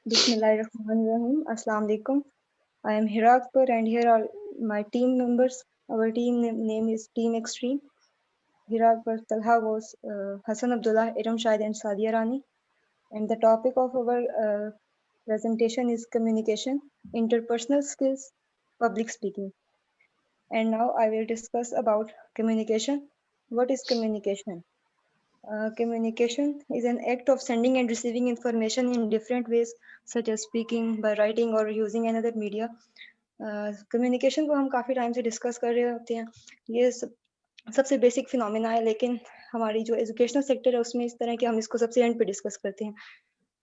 Bismillahirrahmanirrahim. Assalamu alaikum. I am Hira Akbar and here are my team members. Our team name is Team Extreme. Hira Akbar, Talha was Hassan Abdullah, Iram Shahid and Sadia Rani. And the topic of our presentation is communication, interpersonal skills, public speaking. And now I will discuss about communication. What is communication? Communication is an act of sending and receiving information in different ways, such as speaking, by writing or using another media. Communication को हम काफ़ी time से discuss कर रहे होते हैं। ये सबसे बेसिक फिनोमिना है, लेकिन हमारी जो एजुकेशनल सेक्टर है उसमें इस तरह के हम इसको सबसे एंड पे डिस्कस करते हैं।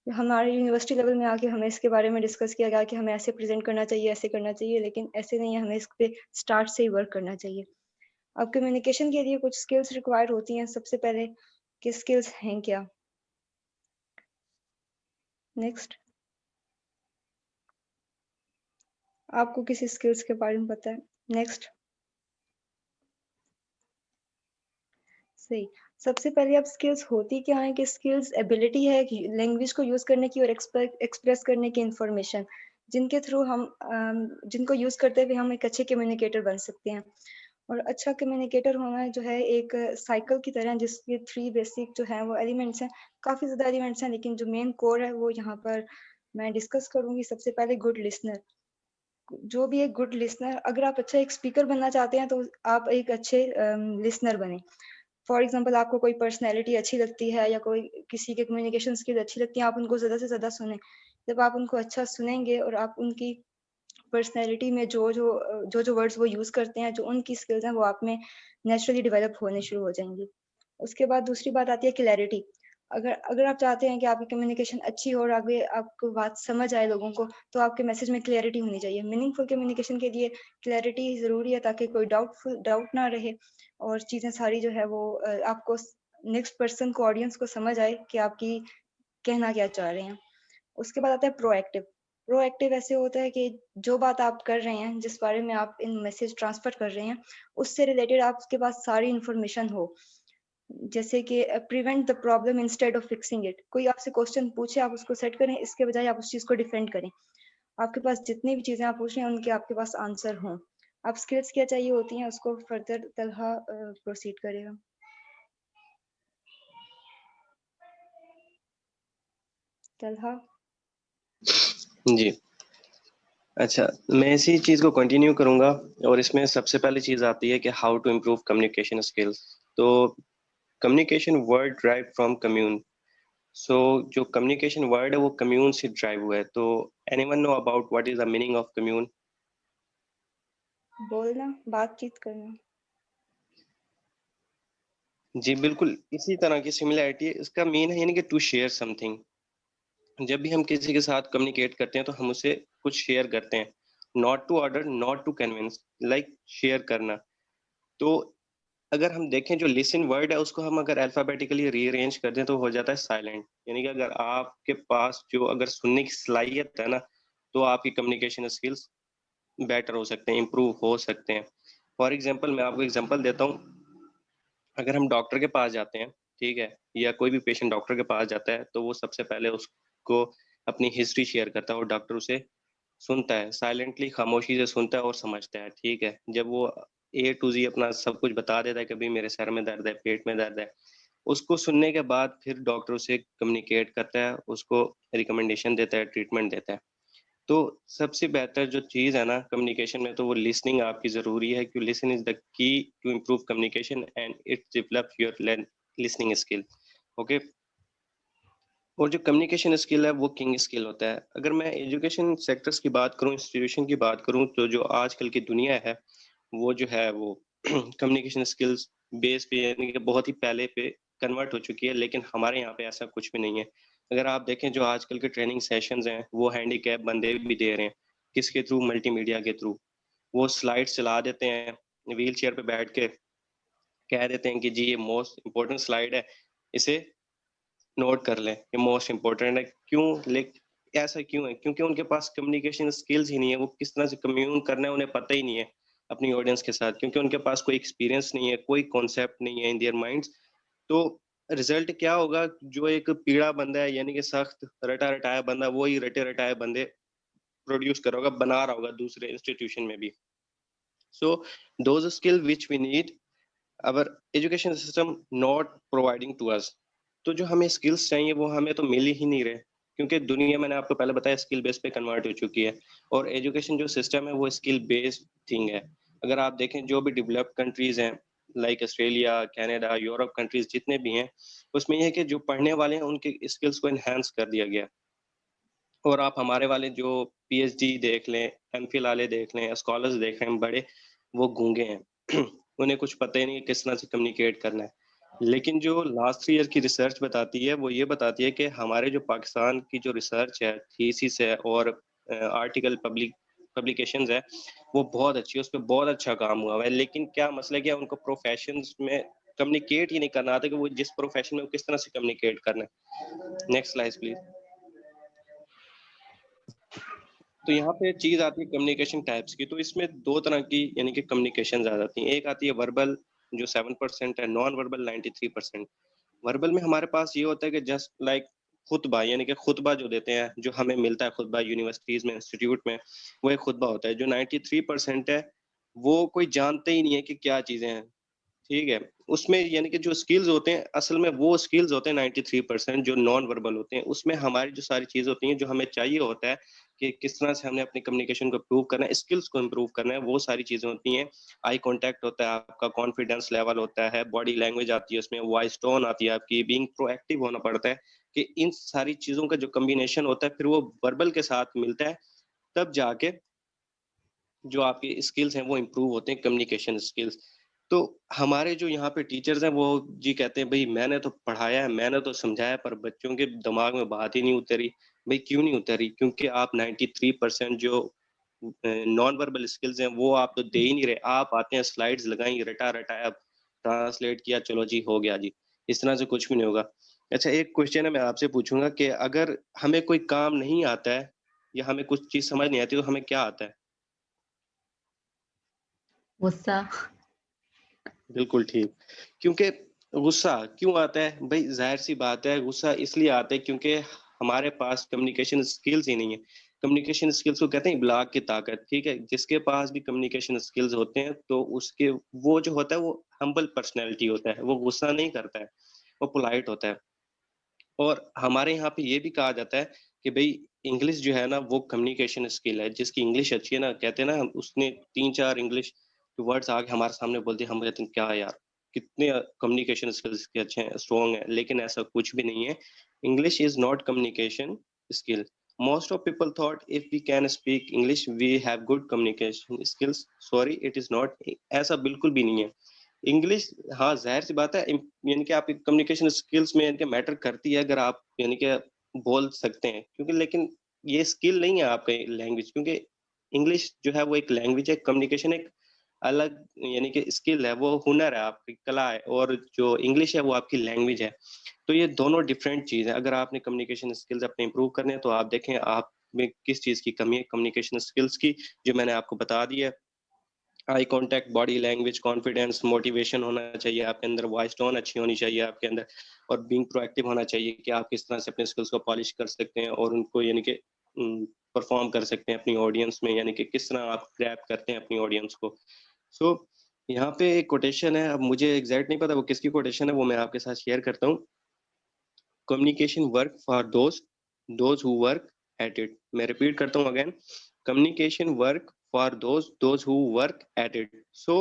हमारे यूनिवर्सिटी लेवल में आके हमें इसके बारे में डिस्कस किया गया कि हमें ऐसे प्रेजेंट करना चाहिए, ऐसे करना चाहिए, लेकिन ऐसे नहीं है, हमें इस पे स्टार्ट से ही वर्क करना चाहिए। अब कम्युनिकेशन के लिए कुछ स्किल्स रिक्वायर होती हैं। सबसे पहले कि स्किल्स हैं क्या। नेक्स्ट, आपको किसी स्किल्स के बारे में पता है? नेक्स्ट, सही। सबसे पहले अब स्किल्स होती क्या है कि स्किल्स एबिलिटी है लैंग्वेज को यूज करने की और एक्सप्रेस करने की इंफॉर्मेशन, जिनके थ्रू हम जिनको यूज करते हुए हम एक अच्छे कम्युनिकेटर बन सकते हैं। और अच्छा कम्युनिकेटर होना जो है एक साइकिल की तरह, जिसके 3 बेसिक जो है वो एलिमेंट्स हैं। काफ़ी ज़्यादा एलिमेंट्स हैं, लेकिन जो मेन कोर है वो यहाँ पर मैं डिस्कस करूँगी। सबसे पहले गुड लिसनर। जो भी एक गुड लिसनर, अगर आप अच्छा एक स्पीकर बनना चाहते हैं तो आप एक अच्छे लिसनर बने। फॉर एग्जाम्पल, आपको कोई पर्सनैलिटी अच्छी लगती है या कोई किसी के कम्युनिकेशन स्किल अच्छी लगती है, आप उनको ज़्यादा से ज़्यादा सुने। जब आप उनको अच्छा सुनेंगे और आप उनकी पर्सनैलिटी में जो वर्ड्स वो यूज़ करते हैं, जो उनकी स्किल्स हैं, वो आप में नेचुरली डेवलप होने शुरू हो जाएंगी। उसके बाद दूसरी बात आती है क्लैरिटी। अगर अगर आप चाहते हैं कि आपकी कम्युनिकेशन अच्छी हो और आगे आपको बात समझ आए लोगों को, तो आपके मैसेज में क्लैरिटी होनी चाहिए। मीनिंगफुल कम्युनिकेशन के लिए क्लैरिटी ज़रूरी है, ताकि कोई डाउट ना रहे और चीज़ें सारी जो है वो आपको नेक्स्ट पर्सन को, ऑडियंस को समझ आए कि आपकी कहना क्या चाह रहे हैं। उसके बाद आता है प्रोएक्टिव। प्रोएक्टिव ऐसे होता है कि जो बात आप कर रहे हैं, जिस बारे में आप इन मैसेज ट्रांसफर कर रहे हैं, उससे रिलेटेड आपके पास सारी इन्फॉर्मेशन हो। जैसे कि prevent the problem instead of fixing it. कोई आपसे क्वेश्चन पूछे, आप उसको सेट करें, इसके बजाय आप उस चीज़ को डिफेंड करें। आपके पास जितनी भी चीज़ें आप पूछ रहे हैं उनके आपके पास आंसर हों। आप स्किल्स क्या चाहिए होती हैं, उसको फर्दर तलहा प्रोसीड करेगा। तलहा जी, अच्छा, मैं इसी चीज़ को कंटिन्यू करूंगा और इसमें सबसे पहली चीज़ आती है कि how to improve communication skills. तो communication word drive from commune. So जो कम्युनिकेशन वर्ड है वो कम्यून से ड्राइव हुआ है। तो anyone know about what is the meaning of commune? बोलना, बातचीत करना। जी बिल्कुल, इसी तरह की सिमिलैरिटी है। इसका मीन है यानी कि टू शेयर समथिंग। जब भी हम किसी के साथ कम्युनिकेट करते हैं तो हम उसे कुछ शेयर करते हैं। Not to order, not to convince, like share करना। तो अगर हम देखें जो लिसन वर्ड है उसको हम अगर अल्फाबेटिकली रीअरेंज कर दें तो हो जाता है साइलेंट। यानी कि अगर आपके पास जो अगर सुनने की सलाहियत है ना, तो आपकी कम्युनिकेशन स्किल्स बेटर हो सकते हैं, इम्प्रूव हो सकते हैं। फॉर एग्जाम्पल, मैं आपको एग्जाम्पल देता हूँ। अगर हम डॉक्टर के पास जाते हैं, ठीक है, या कोई भी पेशेंट डॉक्टर के पास जाता है, तो वो सबसे पहले उसको अपनी हिस्ट्री शेयर करता है और डॉक्टर उसे सुनता है, साइलेंटली खामोशी से सुनता है और समझता है। ठीक है, जब वो ए टू जी अपना सब कुछ बता देता है, कभी मेरे सर में दर्द है, पेट में दर्द है, उसको सुनने के बाद फिर डॉक्टर उसे कम्युनिकेट करता है, उसको रिकमेंडेशन देता है, ट्रीटमेंट देता है। तो सबसे बेहतर जो चीज़ है ना कम्युनिकेशन में, तो वो लिसनिंग आपकी ज़रूरी है, क्योंकि listen is the key to improve communication and it develop your listening skill. Okay. और जो कम्युनिकेशन स्किल है वो किंग स्किल होता है। अगर मैं एजुकेशन सेक्टर्स की बात करूं, इंस्टीट्यूशन की बात करूं, तो जो आजकल की दुनिया है वो जो है वो कम्युनिकेशन स्किल्स बेस पे यानी कि बहुत ही पहले पे कन्वर्ट हो चुकी है, लेकिन हमारे यहाँ पे ऐसा कुछ भी नहीं है। अगर आप देखें जो आजकल के ट्रेनिंग सेशंस हैं वो हैंडीकैप बंदे भी दे रहे हैं। किसके थ्रू? मल्टीमीडिया के थ्रू। वो स्लाइड्स चला देते हैं, व्हील चेयर पे बैठ के कह देते हैं कि जी ये मोस्ट इम्पोर्टेंट स्लाइड है, इसे नोट कर लें, ये मोस्ट इम्पोर्टेंट है। क्यों? ऐसा क्यों है? क्योंकि उनके पास कम्युनिकेशन स्किल्स ही नहीं है। वो किस तरह से कम्युन करना है उन्हें पता ही नहीं है अपनी ऑडियंस के साथ, क्योंकि उनके पास कोई एक्सपीरियंस नहीं है, कोई कॉन्सेप्ट नहीं है इन देयर माइंड्स। तो रिजल्ट क्या होगा, जो एक पीड़ा बंदा है यानी कि सख्त रटा रटाया बंदा, वो ही रटे रटाए बंदे प्रोड्यूस कर रहा होगा, बना रहा होगा दूसरे इंस्टीट्यूशन में भी. So those skill which we need, our education system not providing to us. तो जो हमें स्किल्स चाहिए वो हमें तो मिल ही नहीं रहे, क्योंकि दुनिया, मैंने आपको पहले बताया, स्किल बेस पे कन्वर्ट हो चुकी है. और एजुकेशन जो सिस्टम है वो स्किल बेस्ड थिंग है. अगर आप देखें जो भी डेवलप्ड कंट्रीज हैं, like Australia, Canada, Europe countries जितने भी हैं, उसमें यह है कि जो पढ़ने वाले हैं उनके स्किल्स को एनहेंस कर दिया गया. और आप हमारे वाले जो पीएचडी देख लें, एमफिल वाले देख लें, स्कॉलर्स देख लें बड़े, वो गूंगे हैं. उन्हें कुछ पता ही नहीं किस तरह से कम्युनिकेट करना है. लेकिन जो लास्ट ईयर की रिसर्च बताती है वो ये बताती है कि हमारे जो पाकिस्तान की जो रिसर्च है, थीसिस है और आर्टिकल पब्लिकेशंस है, वो बहुत अच्छी है, उस पर बहुत अच्छा काम हुआ है. लेकिन क्या मसला क्या, उनको प्रोफेशंस में कम्युनिकेट ही नहीं करना आता कि वो जिस प्रोफेशन में वो किस तरह से कम्युनिकेट करना है. Next slide please. तो यहाँ पे चीज आती है कम्युनिकेशन टाइप्स की. तो इसमें दो तरह की यानी कि कम्युनिकेशन आ जाती हैं. एक आती है वर्बल जो 7% है, नॉन वर्बल 93%. वर्बल में हमारे पास ये होता है कि जस्ट लाइक खुतबा, यानी कि खुतबा जो देते हैं, जो हमें मिलता है खुतबा यूनिवर्सिटीज में, इंस्टीट्यूट में, वो एक खुतबा होता है. जो 93% है वो कोई जानते ही नहीं है कि क्या चीजें हैं. ठीक है. उसमें यानी कि जो स्किल्स होते हैं, असल में वो स्किल्स होते हैं 93% जो नॉन वर्बल होते हैं. उसमें हमारी जो सारी चीजें होती हैं, जो हमें चाहिए होता है कि किस तरह से हमने अपनी कम्युनिकेशन को इम्प्रूव करना है, स्किल्स को इम्प्रूव करना है, वो सारी चीजें होती हैं. आई कांटेक्ट होता है आपका, कॉन्फिडेंस लेवल होता है, बॉडी लैंग्वेज आती है उसमें, वॉइस टोन आती है आपकी, बीइंग प्रोएक्टिव होना पड़ता है. कि इन सारी चीजों का जो कम्बिनेशन होता है फिर वो वर्बल के साथ मिलता है, तब जाके जो आपके स्किल्स हैं वो इम्प्रूव होते हैं, कम्युनिकेशन स्किल्स. तो हमारे जो यहाँ पे टीचर्स हैं वो जी कहते हैं भाई मैंने तो पढ़ाया है, मैंने तो समझाया, पर बच्चों के दिमाग में बात ही नहीं उतरी. भाई क्यों नहीं उतरी? क्योंकि आप 93% जो नॉन वर्बल स्किल्स हैं वो आप तो दे ही नहीं रहे. आप आते हैं, स्लाइड्स लगाई, रटा रटाया, ट्रांसलेट किया, चलो जी हो गया जी. इस तरह से कुछ भी नहीं होगा. अच्छा, एक क्वेश्चन है, मैं आपसे पूछूंगा कि अगर हमें कोई काम नहीं आता है या हमें कुछ चीज समझ नहीं आती तो हमें क्या आता है? गुस्सा. बिल्कुल ठीक. क्योंकि गुस्सा क्यों आता है भाई? जाहिर सी बात है, गुस्सा इसलिए आता है क्योंकि हमारे पास कम्युनिकेशन स्किल्स ही नहीं है. कम्युनिकेशन स्किल्स को कहते हैं इबलाग की ताकत. ठीक है, जिसके पास भी कम्युनिकेशन स्किल्स होते हैं तो उसके, वो जो होता है वो हम्बल पर्सनैलिटी होता है, वो गुस्सा नहीं करता है, वो पोलाइट होता है. और हमारे यहाँ पे ये भी कहा जाता है कि भाई इंग्लिश जो है ना वो कम्युनिकेशन स्किल है. जिसकी इंग्लिश अच्छी है ना, कहते हैं ना, उसने 3-4 इंग्लिश वर्ड्स आके हमारे सामने बोल दिए, हम कहते हैं क्या यार, कितने कम्युनिकेशन स्किल्स के अच्छे हैं, स्ट्रॉन्ग है. लेकिन ऐसा कुछ भी नहीं है. English is not communication skill. Most of people thought if we can speak English we have good communication skills. Sorry, it is not. ऐसा बिल्कुल भी नहीं है. इंग्लिश, हाँ जाहिर सी बात है, यानी कि आपकी कम्युनिकेशन स्किल्स में यानी कि मैटर करती है अगर आप यानी कि बोल सकते हैं, क्योंकि लेकिन ये स्किल नहीं है आपका लैंग्वेज. क्योंकि इंग्लिश जो है वो एक लैंग्वेज है, कम्युनिकेशन एक अलग यानी कि स्किल है, वो हुनर है, आपकी कला है. और जो इंग्लिश है वो आपकी लैंग्वेज है. तो ये दोनों डिफरेंट चीज है. अगर आपने कम्युनिकेशन स्किल्स अपने इंप्रूव करने हैं तो आप देखें आप में किस चीज की कमी है. कम्युनिकेशन स्किल्स की, जो मैंने आपको बता दी है. Eye contact, body language, confidence, motivation होना चाहिए आपके अंदर, वॉइस टोन अच्छी होनी चाहिए आपके अंदर, और बीइंग प्रोएक्टिव होना चाहिए कि आप किस तरह से अपने स्किल्स को पॉलिश कर सकते हैं और उनको यानी कि परफॉर्म कर सकते हैं अपनी ऑडियंस में, यानी कि किस तरह आप ग्रैब करते हैं अपनी ऑडियंस को. सो यहाँ पे एक कोटेशन है, अब मुझे एग्जैक्ट नहीं पता वो किसकी कोटेशन है, वो मैं आपके साथ शेयर करता हूँ. Communication work for those who work at it. मैं रिपीट करता हूँ again. Communication work for those who work at it. So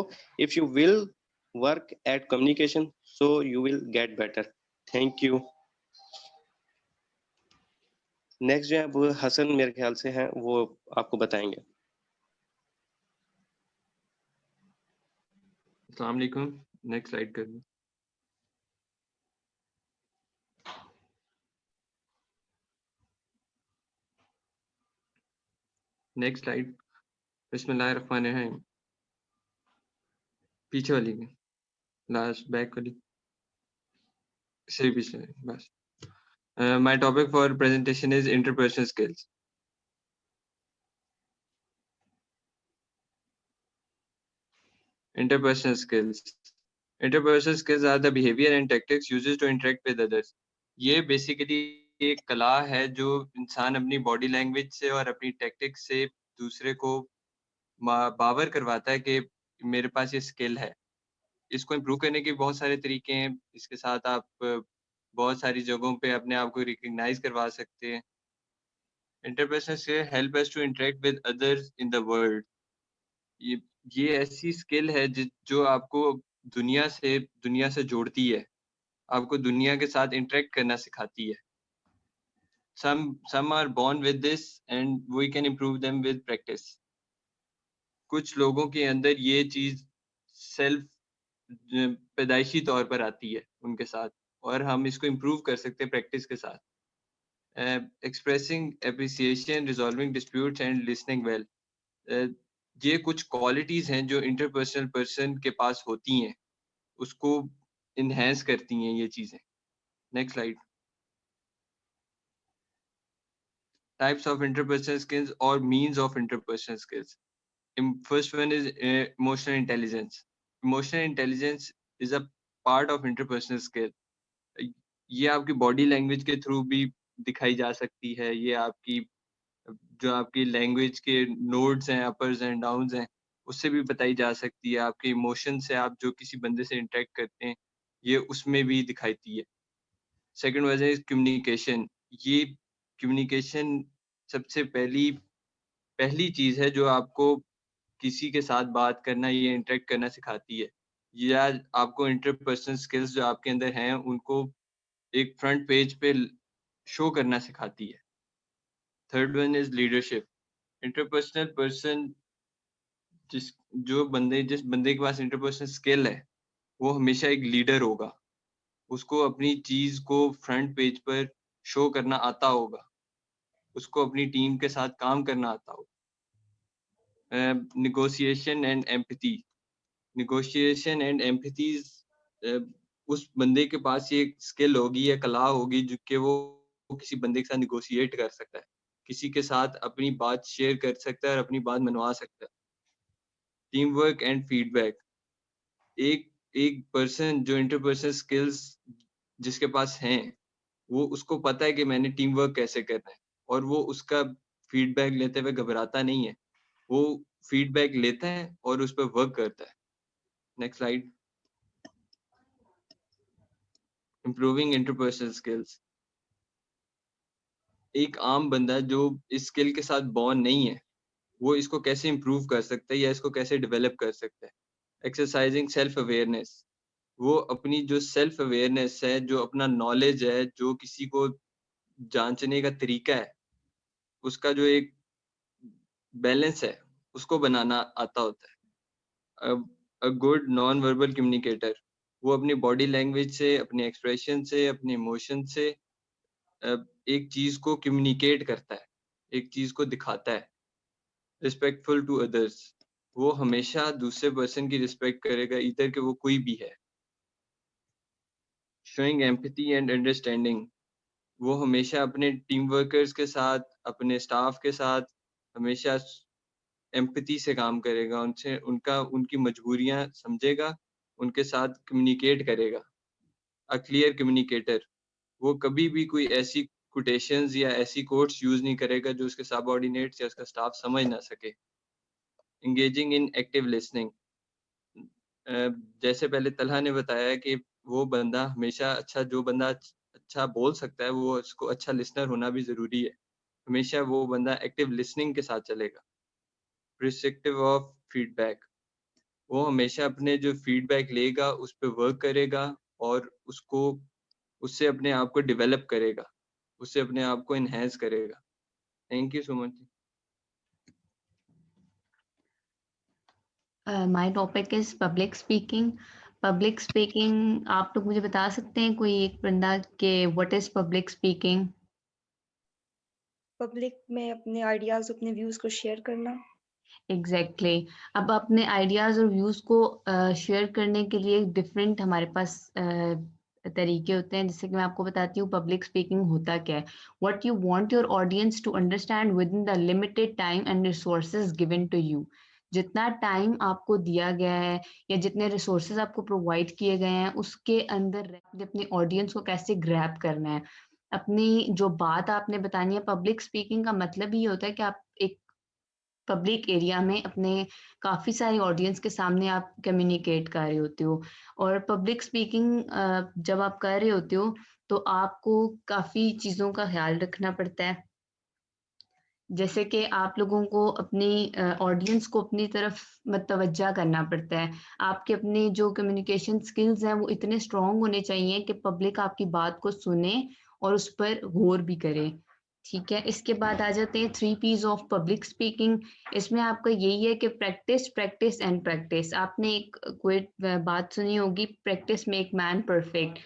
if you will work at communication, so you will get better. Thank you. Next जो है वो हसन मेरे ख्याल से हैं, वो आपको बताएंगे. अस्सलाम वालेकुम. नेक्स्ट स्लाइड कर दो. Next slide. बिस्मिल्लाहिर्रहमानिर्रहीम. पीछे वाली की, लास्ट बैक वाली से भी पिछले बस. My topic for presentation is interpersonal skills. Interpersonal skills. Interpersonal skills are the behavior and tactics used to interact with others. ये बेसिकली एक कला है जो इंसान अपनी बॉडी लैंग्वेज से और अपनी टैक्टिक्स से दूसरे को बावर करवाता है कि मेरे पास ये स्किल है। इसको इम्प्रूव करने के बहुत सारे तरीके हैं। इसके साथ आप बहुत सारी जगहों पे अपने आप को रिकॉग्नाइज करवा सकते हैं। Interpersonal skill help us to interact with others in the world. ये ये ऐसी स्किल है जो आपको दुनिया से जोड़ती है, आपको दुनिया के साथ इंटरेक्ट करना सिखाती है। some are born with this and we can improve them with practice. कुछ लोगों के अंदर ये चीज सेल्फ पैदाइशी तौर पर आती है उनके साथ, और हम इसको इम्प्रूव कर सकते हैं प्रैक्टिस के साथ। Expressing appreciation, resolving disputes and listening well, ये कुछ क्वालिटीज हैं जो इंटरपर्सनल पर्सन के पास होती हैं, उसको इनहेंस करती हैं ये चीजें। Next slide. Types of interpersonal skills or means of interpersonal skills. First one is emotional intelligence. Emotional intelligence is a part of interpersonal skill. ये आपकी बॉडी लैंग्वेज के थ्रू भी दिखाई जा सकती है। ये आपकी जो आपकी लैंग्वेज के नोड्स हैं, अपर्स एंड डाउन्स हैं, उससे भी बताई जा सकती है। आपके इमोशन से आप जो किसी बंदे से इंटरेक्ट करते हैं, ये उसमें भी दिखाती है। सेकंड वजह इज कम्युनिकेशन। ये कम्युनिकेशन सबसे पहली चीज है जो आपको किसी के साथ बात करना, ये इंटरेक्ट करना सिखाती है, या आपको इंटरपर्सनल स्किल्स जो आपके अंदर हैं उनको एक फ्रंट पेज पे शो करना सिखाती है। Third one is leadership. Interpersonal person जिस बंदे के पास इंटरपर्सनल स्किल है, वो हमेशा एक लीडर होगा। उसको अपनी चीज को फ्रंट पेज पर शो करना आता होगा, उसको अपनी टीम के साथ काम करना आता होगा। negotiation and empathy. Negotiation and empathy उस बंदे के पास ये स्किल होगी या कला होगी जो कि वो किसी बंदे के साथ निगोशिएट कर सकता है, किसी के साथ अपनी बात शेयर कर सकता है और अपनी बात मनवा सकता है। Team work and feedback. एक पर्सन जो इंटरपर्सनल स्किल्स जिसके पास हैं, वो उसको पता है कि मैंने टीम वर्क कैसे करना है, और वो उसका फीडबैक लेते हुए घबराता नहीं है। वो फीडबैक लेता है और उस पर वर्क करता है। Next slide. Improving interpersonal skills. एक आम बंदा जो इस स्किल के साथ बॉर्न नहीं है, वो इसको कैसे इम्प्रूव कर सकता है या इसको कैसे डेवलप कर सकता है। Exercising self awareness. वो अपनी जो सेल्फ अवेयरनेस है, जो अपना नॉलेज है, जो किसी को जांचने का तरीका है, उसका जो एक बैलेंस है, उसको बनाना आता होता है। A good non verbal communicator. वो अपनी बॉडी लैंग्वेज से, अपने एक्सप्रेशन से, अपने इमोशन से एक चीज को कम्युनिकेट करता है, एक चीज को दिखाता है। Respectful to others. वो हमेशा दूसरे पर्सन की रिस्पेक्ट करेगा, इधर के वो कोई भी है। Showing empathy and understanding. वो हमेशा अपने टीम वर्कर्स के साथ, अपने स्टाफ के साथ हमेशा एम्पैथी से काम करेगा, उनकी मजबूरियां समझेगा, उनके साथ कम्युनिकेट करेगा। A clear communicator. वो कभी भी कोई ऐसी कोटेशंस या ऐसी कोट्स यूज नहीं करेगा जो उसके सबऑर्डिनेट्स या उसका स्टाफ समझ ना सके। Engaging in active listening. जैसे पहले तलहा ने बताया कि वो बंदा हमेशा जो बंदा अच्छा बोल सकता है, वो उसको अच्छा लिसनर होना भी जरूरी है। हमेशा वो बंदा एक्टिव लिसनिंग के साथ चलेगा। Restrictive of feedback. वो हमेशा अपने जो फीडबैक लेगा उस पर वर्क करेगा और उससे अपने आप को डेवलप करेगा, उससे अपने आप को इनहेंस करेगा। Thank you so much. My topic is public speaking. Public speaking, आप लोग मुझे बता सकते हैं कोई एक बंदा के what is public speaking? Public में अपने आइडियाज, अपने व्यूज को शेयर करना। एग्जैक्टली अब अपने आइडियाज और व्यूज को शेयर करने के लिए डिफरेंट हमारे पास तरीके होते हैं। जैसे कि मैं आपको बताती हूँ पब्लिक स्पीकिंग होता क्या है। What you want your audience to understand within the limited time and resources given to you. जितना टाइम आपको दिया गया है या जितने रिसोर्सेज आपको प्रोवाइड किए गए हैं उसके अंदर अपनी ऑडियंस को कैसे ग्रैब करना है। अपनी जो बात आपने बतानी है, पब्लिक स्पीकिंग का मतलब ही होता है कि आप एक पब्लिक एरिया में अपने काफ़ी सारी ऑडियंस के सामने आप कम्युनिकेट कर रहे होते हो और पब्लिक स्पीकिंग जब आप कर रहे होते हो तो आपको काफ़ी चीज़ों का ख्याल रखना पड़ता है। जैसे कि आप लोगों को अपनी ऑडियंस को अपनी तरफ मतवज्जा करना पड़ता है। आपके अपने जो कम्युनिकेशन स्किल्स हैं वो इतने स्ट्रॉन्ग होने चाहिए कि पब्लिक आपकी बात को सुने और उस पर गौर भी करे। ठीक है, इसके बाद आ जाते हैं 3 पीस ऑफ पब्लिक स्पीकिंग। इसमें आपका यही है कि प्रैक्टिस, प्रैक्टिस एंड प्रैक्टिस। आपने एक कोई बात सुनी होगी, practice make man perfect,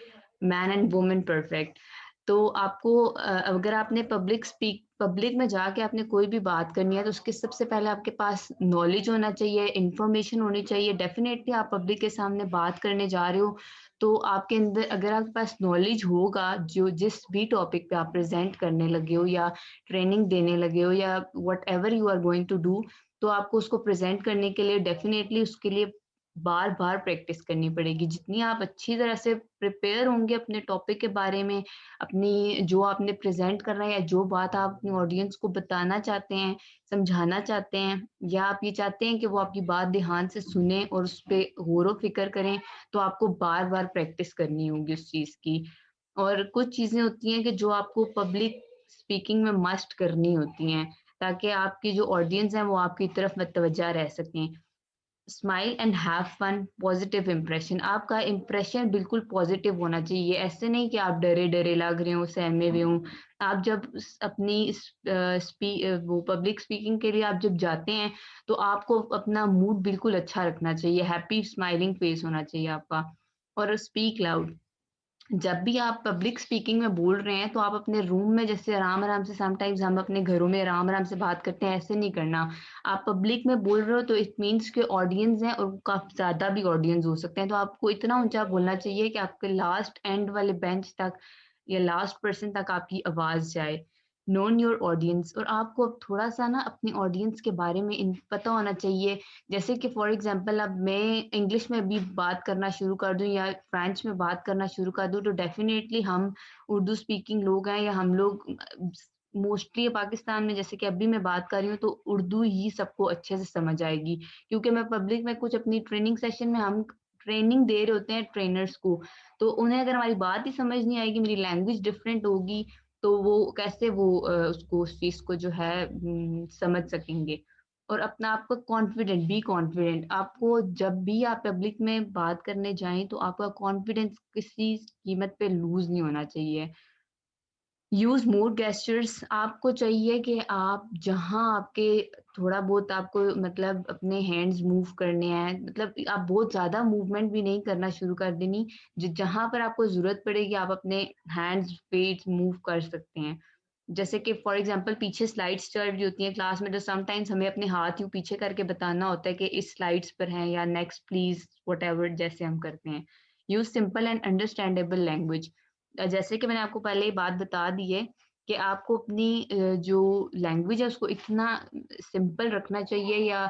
man and woman perfect. तो आपको अगर आपने पब्लिक में जाके आपने कोई भी बात करनी है तो उसके सबसे पहले आपके पास नॉलेज होना चाहिए, इन्फॉर्मेशन होनी चाहिए। डेफिनेटली आप पब्लिक के सामने बात करने जा रहे हो तो आपके अंदर अगर आपके पास नॉलेज होगा जो जिस भी टॉपिक पे आप प्रेजेंट करने लगे हो या ट्रेनिंग देने लगे हो या whatever you are going to do, तो आपको उसको प्रेजेंट करने के लिए डेफिनेटली उसके लिए बार-बार प्रैक्टिस करनी पड़ेगी। जितनी आप अच्छी तरह से प्रिपेयर होंगे अपने टॉपिक के बारे में, अपनी जो आपने प्रेज़ेंट करना है या जो बात आप अपनी ऑडियंस को बताना चाहते हैं, समझाना चाहते हैं या आप ये चाहते हैं कि वो आपकी बात ध्यान से सुनें और उस पे गौर-व-फ़िक्र करें, तो आपको बार-बार प्रैक्टिस करनी होगी उस चीज़ की। और कुछ चीज़ें होती हैं कि जो आपको पब्लिक स्पीकिंग में मस्ट करनी होती हैं, ताकि आपकी जो ऑडियंस है वो आपकी तरफ मतवज्जा रह सकें। Smile and have fun, positive impression. आपका इंप्रेशन बिल्कुल पॉजिटिव होना चाहिए। ऐसे नहीं कि आप डरे-डरे लग रहे हो, सहमे हुए हो। आप जब अपनी वो पब्लिक स्पीकिंग के लिए आप जब जाते हैं, तो आपको अपना मूड बिल्कुल अच्छा रखना चाहिए। हैप्पी स्माइलिंग फेस होना चाहिए आपका। और स्पीक लाउड। जब भी आप पब्लिक स्पीकिंग में बोल रहे हैं तो आप अपने रूम में जैसे आराम-आराम से समटाइम्स हम अपने घरों में आराम-आराम से बात करते हैं, ऐसे नहीं करना। आप पब्लिक में बोल रहे हो तो इट मीन्स कि ऑडियंस है और काफ़ी ज़्यादा भी ऑडियंस हो सकते हैं। तो आपको इतना ऊँचा बोलना चाहिए कि आपके लास्ट एंड वाले बेंच तक या लास्ट पर्सन तक आपकी आवाज़ जाए। Known your audience. और आपको अब थोड़ा-सा ना अपनी ऑडियंस के बारे में पता होना चाहिए। जैसे कि फॉर एग्ज़ाम्पल अब मैं इंग्लिश में भी बात करना शुरू कर दूँ या फ्रेंच में बात करना शुरू कर दूँ, तो डेफ़िनेटली हम उर्दू स्पीकिंग लोग हैं या हम लोग मोस्टली पाकिस्तान में जैसे कि अभी मैं बात कर रही हूँ, तो उर्दू ही सबको अच्छे से समझ आएगी। क्योंकि मैं पब्लिक में कुछ अपनी ट्रेनिंग सेशन में हम ट्रेनिंग दे रहे होते हैं ट्रेनर्स को, तो उन्हें अगर हमारी बात ही समझ नहीं आएगी, मेरी लैंग्वेज डिफरेंट होगी, तो वो कैसे वो उसको उस चीज़ को जो है समझ सकेंगे। और अपना आपका कॉन्फिडेंट, बी कॉन्फिडेंट। आपको जब भी आप पब्लिक में बात करने जाएँ तो आपका कॉन्फिडेंस किसी कीमत पे लूज़ नहीं होना चाहिए। यूज़ मोर गेस्चर्स। आपको चाहिए कि आप जहाँ आपके थोड़ा बहुत आपको मतलब अपने हैंड्स मूव करने हैं, मतलब आप बहुत ज़्यादा मूवमेंट भी नहीं करना शुरू कर देनी। जहाँ पर आपको ज़रूरत पड़ेगी आप अपने हैंड्स, फीट मूव कर सकते हैं। जैसे कि फॉर एग्ज़ाम्पल पीछे स्लाइड्स चल रही होती हैं क्लास में, तो समटाइम्स हमें अपने हाथ यूँ पीछे करके बताना होता है कि इस स्लाइड्स पर हैं या नेक्स्ट प्लीज़ व्हाटएवर जैसे हम करते हैं। Use simple and understandable language. जैसे कि मैंने आपको पहले ही बात बता दी है कि आपको अपनी जो लैंग्वेज है उसको इतना सिंपल रखना चाहिए या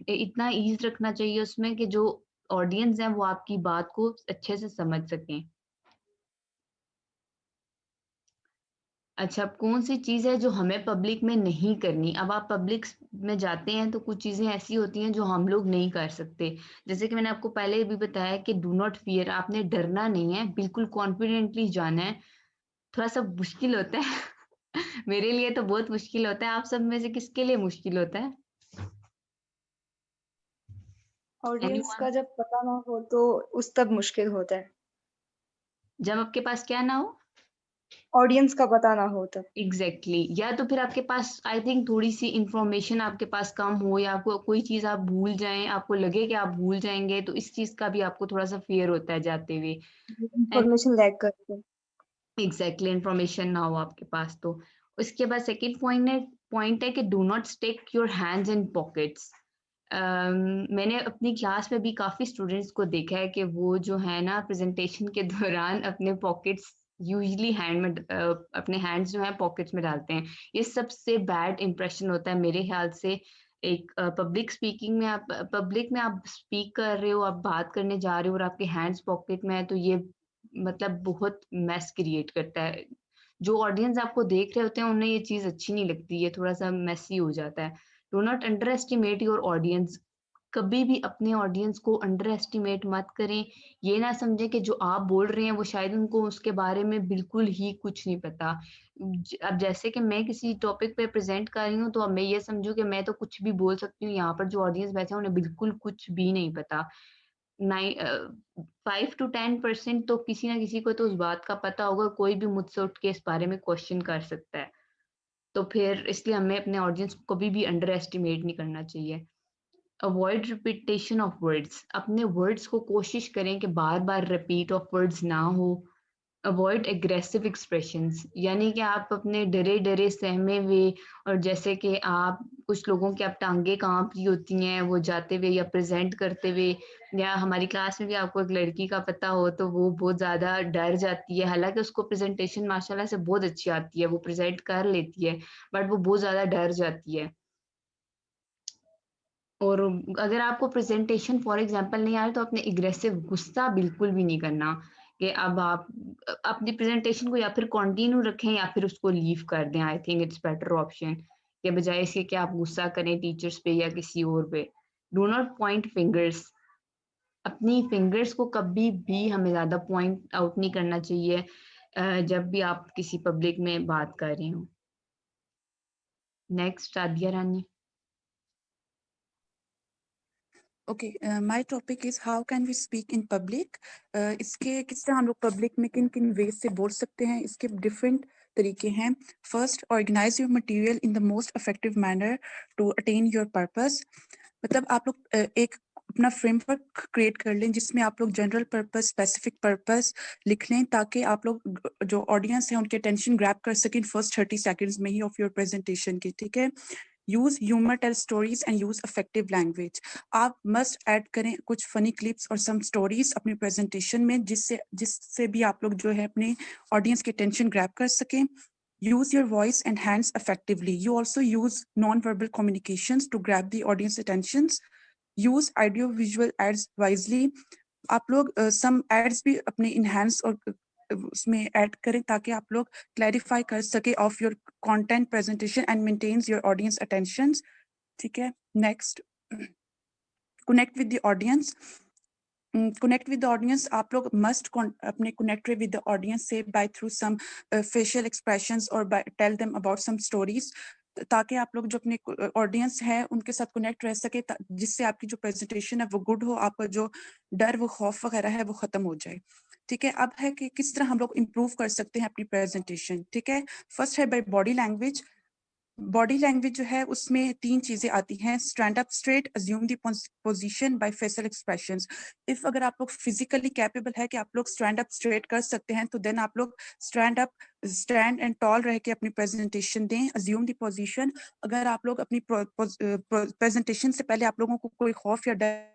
इतना ईज़ रखना चाहिए उसमें कि जो ऑडियंस है वो आपकी बात को अच्छे से समझ सकें। अच्छा, अब कौन-सी चीज़ है जो हमें पब्लिक में नहीं करनी? अब आप पब्लिक में जाते हैं तो कुछ चीज़ें ऐसी होती हैं जो हम लोग नहीं कर सकते। जैसे कि मैंने आपको पहले भी बताया कि डू नॉट फ़ियर, आपने डरना नहीं है, बिल्कुल कॉन्फिडेंटली जाना है। थोड़ा-सा मुश्किल होता है। मेरे लिए तो बहुत मुश्किल होता है। आप सब में से किसके लिए मुश्किल होता है? Audience anyone? का जब पता ना हो तो उस तब मुश्किल होता है। जब आपके पास क्या ना हो? ऑडियंस का पता ना हो तब। एग्ज़ैक्टली। या तो फिर आपके पास आई थिंक थोड़ी-सी इन्फॉर्मेशन आपके पास कम हो या आपको कोई चीज़ आप भूल जाएँ, आपको लगे कि आप भूल जाएँगे, तो इस चीज़ का भी आपको थोड़ा-सा फ़ियर होता है जाते हुए। एंड इन्फॉर्मेशन लैग करते हैं। एग्ज़ैक्टली इन्फॉर्मेशन ना हो आपके पास तो। उसके बाद सेकंड पॉइंट है कि do not stick your hands in pockets. मैंने अपनी क्लास में भी काफ़ी स्टूडेंट्स को देखा है कि वो जो है ना प्रेज़ेंटेशन के दौरान अपने पॉकेट्स यूजुअली अपने हैंड्स जो हैं पॉकेट्स में डालते हैं। ये सबसे बैड इंप्रेशन होता है मेरे ख़्याल से। एक पब्लिक स्पीकिंग में आप पब्लिक में आप स्पीक कर रहे हो, आप बात करने जा रहे हो और आपके हैंड्स पॉकेट में है, तो ये मतलब बहुत मेस क्रिएट करता है। जो ऑडियंस आपको देख रहे होते हैं, उन्हें ये चीज़ अच्छी नहीं लगती, ये थोड़ा-सा मेसी हो जाता है। Do not under estimate your audience. कभी भी अपने ऑडियंस को अंडर एस्टिमेट मत करें। ये ना समझें कि जो आप बोल रहे हैं, वो शायद उनको उसके बारे में बिल्कुल ही कुछ नहीं पता। अब जैसे कि मैं किसी टॉपिक पे प्रेज़ेंट कर रही हूँ, तो अब मैं ये समझूँ कि मैं तो कुछ भी बोल सकती हूँ, यहाँ पर जो ऑडियंस बैठे हैं, उन्हें बिल्कुल कुछ भी नहीं पता। 5 टू 10% तो किसी ना किसी को तो उस बात का पता होगा, कोई भी मुझसे उठ के इस बारे में क्वेश्चन कर सकता है। तो फिर इसलिए हमें अपने ऑडियंस को कभी भी अंडर एस्टिमेट नहीं करना चाहिए। Avoid repetition of words. अपने वर्ड्स को कोशिश करें कि बार-बार रिपीट ऑफ वर्ड्स ना हो। अवॉइड एग्रेसिव एक्सप्रेशंस, यानी कि आप अपने डरे-डरे, सहमे हुए और जैसे कि आप कुछ लोगों की आप टाँगें काँप रही होती हैं, वो जाते हुए या प्रेज़ेंट करते हुए, या हमारी क्लास में भी आपको एक लड़की का पता हो तो वो बहुत ज़्यादा डर जाती है। हालाँकि उसको प्रेज़ेंटेशन माशाल्लाह से बहुत अच्छी आती है, वो प्रेज़ेंट कर लेती है, बट वो बहुत ज़्यादा डर जाती है। और अगर आपको प्रेज़ेंटेशन फॉर एग्ज़ाम्पल नहीं आ रहा, तो अपने एग्रेसिव गुस्सा बिल्कुल भी नहीं करना कि अब आप अपनी प्रेज़ेंटेशन को या फिर कंटिन्यू रखें या फिर उसको लीव कर दें। I think it's better option के बजाय इसके कि आप गुस्सा करें टीचर्स पे या किसी और पे। Do not point fingers. अपनी फिंगर्स को कभी भी हमें ज़्यादा पॉइंट आउट नहीं करना चाहिए जब भी आप किसी पब्लिक में बात कर रहे हों। Next Adiya Rani. Okay, my topic is how can we speak in public. इसके किस तरह हम लोग पब्लिक में किन किन वेज से बोल सकते हैं, इसके डिफरेंट तरीके हैं। First, organise your material in the most effective manner to attain your purpose. मतलब आप लोग एक अपना फ्रेमवर्क क्रिएट कर लें जिसमें आप लोग जनरल पर्पस, स्पेसिफिक पर्पस लिख लें, ताकि आप लोग जो ऑडियंस है उनके अटेंशन ग्रैब कर सकें फर्स्ट 30 सेकंड्स में ही ऑफ योर प्रेजेंटेशन की। ठीक है। Use humour, tell stories and use effective language. आप मस्ट ऐड करें कुछ फनी क्लिप्स और सम स्टोरीज अपनी प्रेजेंटेशन में, जिससे भी आप लोग जो है अपने ऑडियंस की अटेंशन ग्रैब कर सकें। Use your voice and hands effectively. You also use non-verbal communications to grab the audience attentions. Use audio-visual ads wisely. आप लोग some ads भी अपने enhance और उसमें ऐड करें ताकि आप लोग क्लैरिफाई कर सके of your content presentation and maintains your audience attention. ठीक है। Next, connect with the audience. connect with the audience, आप लोग must अपने connect with the audience से by through some facial expressions or by tell them about some stories, ताकि आप लोग जो अपने ऑडियंस है उनके साथ कनेक्ट रह सके, जिससे आपकी जो प्रेजेंटेशन है वो गुड हो, आपका जो डर, वो खौफ वगैरह है वो खत्म हो जाए। ठीक है। अब है कि किस तरह हम लोग इम्प्रूव कर सकते हैं अपनी प्रेजेंटेशन। ठीक है। फर्स्ट है by body language. Body language जो है उसमें 3 चीजें आती हैं। Stand up straight, assume the position by facial expressions. If अगर आप लोग फिजिकली कैपेबल है कि आप लोग स्टैंड अप स्ट्रेट कर सकते हैं, तो देन आप लोग स्टैंड एंड टॉल रह के अपनी प्रेजेंटेशन दें। अज्यूम द पोजीशन, अगर आप लोग अपनी प्रेजेंटेशन से पहले आप लोगों को कोई खौफ या डर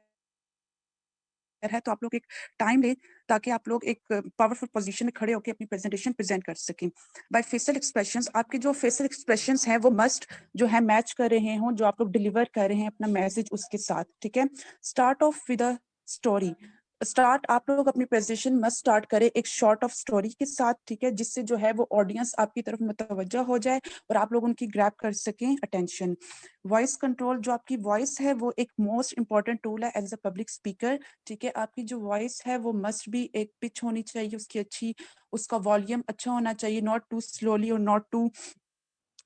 है, तो आप लोग एक टाइम लें ताकि आप लोग एक पावरफुल पोजीशन में खड़े होकर अपनी प्रेजेंटेशन प्रेजेंट कर सकें। बाय फेशियल एक्सप्रेशंस, आपके जो फेशियल एक्सप्रेशंस हैं वो मस्ट जो है मैच कर रहे हों जो आप लोग डिलीवर कर रहे हैं अपना मैसेज उसके साथ। ठीक है। Start of with a story. आप लोग अपनी प्रेजेंटेशन मस्ट स्टार्ट करें एक शॉर्ट ऑफ स्टोरी के साथ। ठीक है। जिससे जो है वो ऑडियंस आपकी तरफ मुतवज्जह हो जाए और आप लोग उनकी ग्रैब कर सकें अटेंशन। वॉइस कंट्रोल, जो आपकी वॉइस है वो एक मोस्ट इंपॉर्टेंट टूल है एज अ पब्लिक स्पीकर। ठीक है। आपकी जो वॉइस है वो मस्ट भी एक पिच होनी चाहिए उसकी अच्छी, उसका वॉल्यूम अच्छा होना चाहिए, नॉट टू स्लोली और नॉट टू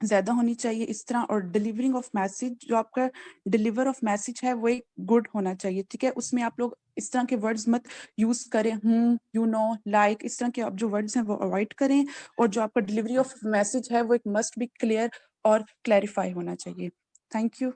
ज्यादा होनी चाहिए इस तरह। और डिलीवरिंग ऑफ मैसेज, जो आपका डिलीवर ऑफ मैसेज है वो एक गुड होना चाहिए। ठीक है। उसमें आप लोग इस तरह के वर्ड्स मत यूज करें, यू नो, लाइक, इस तरह के आप जो वर्ड्स हैं वो अवॉइड करें। और जो आपका डिलीवरी ऑफ मैसेज है वो एक मस्ट बी क्लियर और क्लैरिफाई होना चाहिए। Thank you.